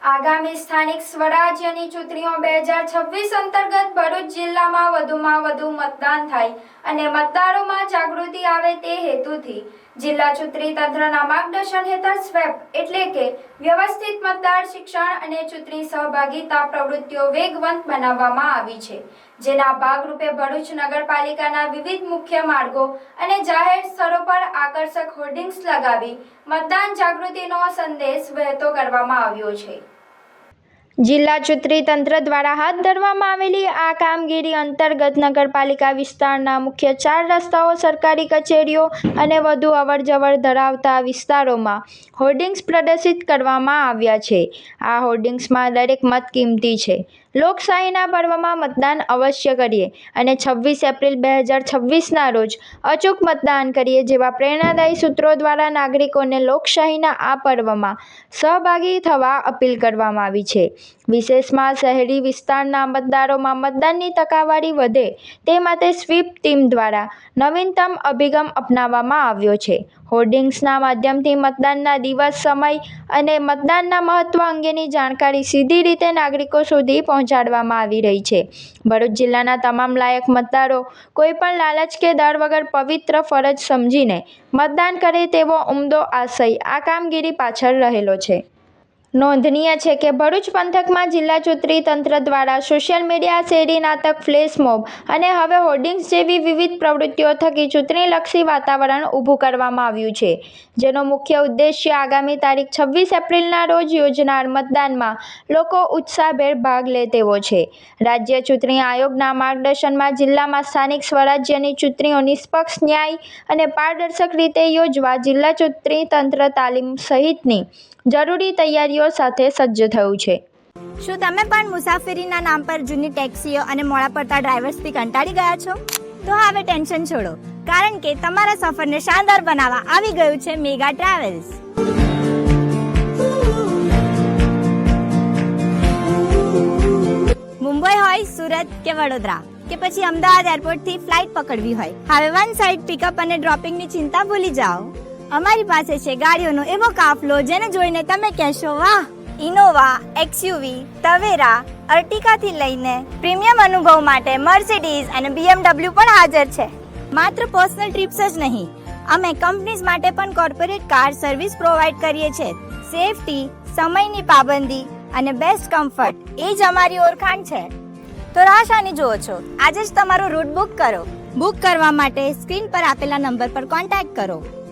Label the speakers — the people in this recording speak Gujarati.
Speaker 1: આગામી સ્થાનિક સ્વરાજ્યની ચૂંટણીઓ 2026 અંતર્ગત ભરૂચ જિલ્લામાં વધુમાં વધુ મતદાન થાય અને મતદારોમાં જાગૃતિ આવે તે હેતુથી જિલ્લા ચૂંટણી તંત્રના માર્ગદર્શન હેઠળ સ્વેપ એટલે કે વ્યવસ્થિત મતદાર શિક્ષણ અને ચૂંટણી સહભાગિતા પ્રવૃત્તિઓ વેગવંત બનાવવામાં આવી છે, જેના ભાગરૂપે ભરૂચ નગરપાલિકાના વિવિધ મુખ્ય માર્ગો અને જાહેર સ્થળો પર આકર્ષક હોર્ડિંગ્સ લગાવી મતદાન જાગૃતિનો સંદેશ વહેતો કરવામાં આવ્યો છે। જિલ્લા ચૂંટણી તંત્ર દ્વારા હાથ ધરવામાં આવેલી આ કામગીરી અંતર્ગત નગરપાલિકા વિસ્તારના મુખ્ય 4 રસ્તાઓ, સરકારી કચેરીઓ અને વધુ અવરજવર ધરાવતા વિસ્તારોમાં હોર્ડિંગ્સ પ્રદર્શિત કરવામાં આવ્યા છે। આ હોર્ડિંગ્સમાં દરેક મત કિંમતી છે। લોકશાહીના પર્વમાં મતદાન અવશ્ય કરીએ અને 26 એપ્રિલ 2026ના રોજ અચૂક મતદાન કરીએ જેવા પ્રેરણાદાયી સૂત્રો દ્વારા નાગરિકોને લોકશાહીના આ પર્વમાં સહભાગી થવા અપીલ કરવામાં આવી છે। વિશેષમાં શહેરી વિસ્તારના મતદારોમાં મતદાનની ટકાવારી વધે તે માટે સ્વીપ ટીમ દ્વારા નવીનતમ અભિગમ અપનાવવામાં આવ્યો છે। હોર્ડિંગ્સના માધ્યમથી મતદાનના દિવસ, સમય અને મતદાનના મહત્વ અંગેની જાણકારી સીધી રીતે નાગરિકો સુધી પહોંચાડવામાં આવી રહી છે। ભરૂચ જિલ્લાના તમામ લાયક મતદારો કોઈપણ લાલચ કે ડર વગર પવિત્ર ફરજ સમજીને મતદાન કરે તેવો ઉમદો આશય આ કામગીરી પાછળ રહેલો છે। નોંધનીય છે કે ભરૂચ પંથકમાં જિલ્લા ચૂંટણી તંત્ર દ્વારા સોશિયલ મીડિયા, શેરી નાટક, ફ્લેશ મોબ અને હવે હોર્ડિંગ્સ જેવી વિવિધ પ્રવૃત્તિઓ થકી ચૂંટણીલક્ષી વાતાવરણ ઊભું કરવામાં આવ્યું છે, જેનો મુખ્ય ઉદ્દેશ્ય આગામી તારીખ 26 એપ્રિલના રોજ યોજાનાર મતદાનમાં લોકો ઉત્સાહભેર ભાગ લે તેવો છે। રાજ્ય ચૂંટણી આયોગના માર્ગદર્શનમાં જિલ્લામાં સ્થાનિક સ્વરાજ્યની ચૂંટણીઓ નિષ્પક્ષ, ન્યાયી અને પારદર્શક રીતે યોજવા જિલ્લા ચૂંટણી તંત્ર તાલીમ સહિતની જરૂરી તૈયારીઓ સાથે સજ્જ થયું છે।
Speaker 2: શું તમે પણ મુસાફરીના નામ પર જૂની ટેક્સીઓ અને મોડા પડતા ડ્રાઈવર્સથી કંટાળી ગયા છો? તો હવે ટેન્શન છોડો, કારણ કે તમારા સફરને શાનદાર બનાવવા આવી ગયું છે મેગા ટ્રાવેલ્સ। મુંબઈ હોય, સુરત કે વડોદરા કે પછી અમદાવાદ એરપોર્ટથી ફ્લાઇટ પકડવી હોય, હવે વન સાઇડ પિકઅપ અને ડ્રોપિંગની ચિંતા ભૂલી જાઓ। અમારી પાસે છે ગાડીઓનો એવો કાફલો જેને જોઈને તમે કહેશો વાહ! ઇનોવા, એક્સયુવી, તવેરા, અર્ટિકાથી લઈને પ્રીમિયમ અનુભવ માટે મર્સિડીઝ અને BMW પણ હાજર છે। માત્ર પર્સનલ ટ્રીપ્સ જ નહીં, અમે કંપનીઝ માટે પણ કોર્પોરેટ કાર સર્વિસ પ્રોવાઈડ કરીએ છીએ। સેફટી, સમયની પાબંદી અને બેસ્ટ કમ્ફર્ટ એ જ અમારી ઓળખાણ છે। તો રાહ શાની જુઓ છો? આજે જ તમારો રૂટ બુક કરો। બુક કરવા માટે સ્ક્રીન પર આપેલા નંબર પર કોન્ટેક્ટ કરો।